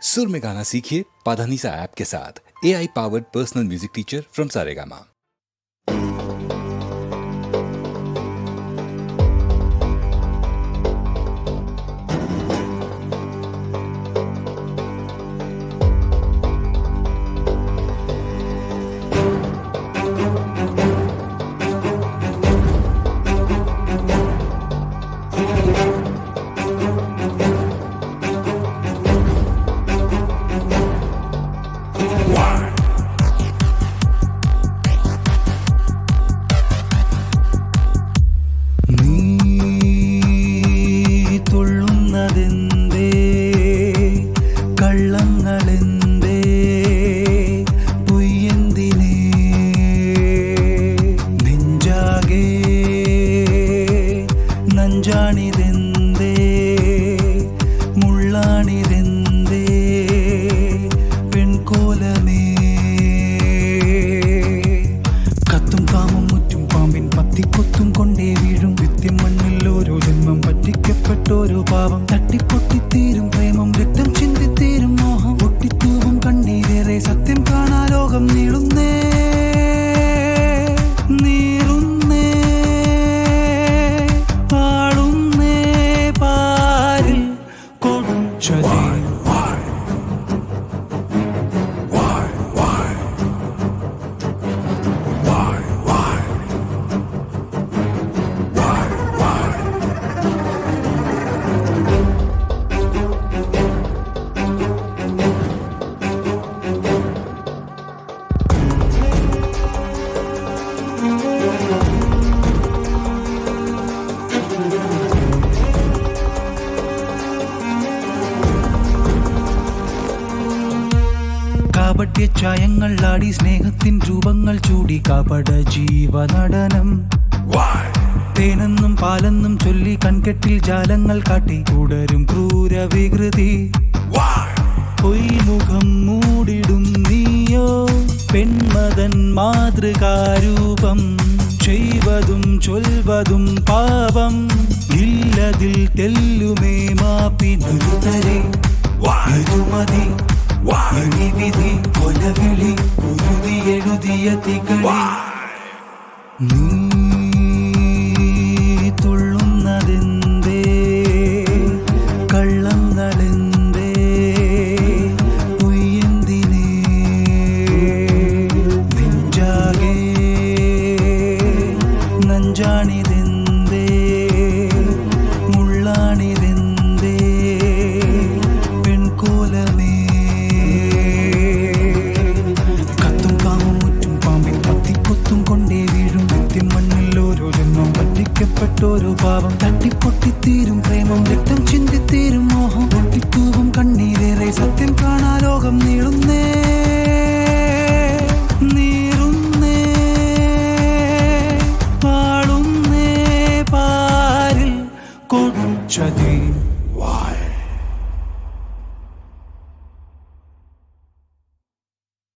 सुर में गाना सीखिए पाधानीसा ऐप के साथ। AI powered personal music teacher from Saregama. നെഞ്ചാണിതെന്തേ മുള്ളാണിതെന്തേ പെൺകോലമേ കത്തും കാമം മുറ്റും പാമ്പിൻ പത്തിക്കൊത്തും കൊണ്ടേ വീഴും വിദ്യം മണ്ണിൽ ഓരോ ജന്മം പറ്റിക്കപ്പെട്ടോരോ പാവം തട്ടിപ്പൊട്ടിത്തീരും പ്രേമം രക്തം ചിന്തിത്തീരും മോഹം പൊട്ടിത്തൂവും കണ്ണീരേറെ സത്യം കാണാ ലോകം നീളുന്നേ കാപട്യ ചായങ്ങൾ ആടി സ്നേഹത്തിൻ രൂപങ്ങൾ ചൂടി കാപട ജീവനടനം തേനെന്നും പാലെന്നും ചൊല്ലി കൺകെട്ടിൽ ജാലങ്ങൾ കാട്ടി തുടരും ക്രൂര വികൃതി പൊയ്മുഖം മൂടിടും നീയോ പെൺമതൻ മാതൃകാരൂപം ചെയ്വതും ചൊൽവതും പാപം ഇല്ലതിൽ തെല്ലുമേ മാപ്പിനുതരെ മതി വിധി കൊലവിളി ഉരുതി എഴുതിയ തികളി നീ തുള്ളുന്നതെന്തേ കള്ളങ്ങളെന്തേ പൊയ്യെന്തിനേ നെഞ്ചാകെ നഞ്ചാണിതെന്തേ മുള്ളാണിതെന്തേ പെൺകോലമേ പ്പെട്ടോരോ പാവം തട്ടിപ്പൊട്ടിത്തീരും പ്രേമം രക്തം ചിന്തിത്തീരും മോഹം പൊട്ടിത്തൂവും കണ്ണീരേറെ സത്യം കാണാ ലോകം നീളുന്നേ നീറുന്നേ പാടുന്നേ പാരിൽ കൊടുച്ചതേ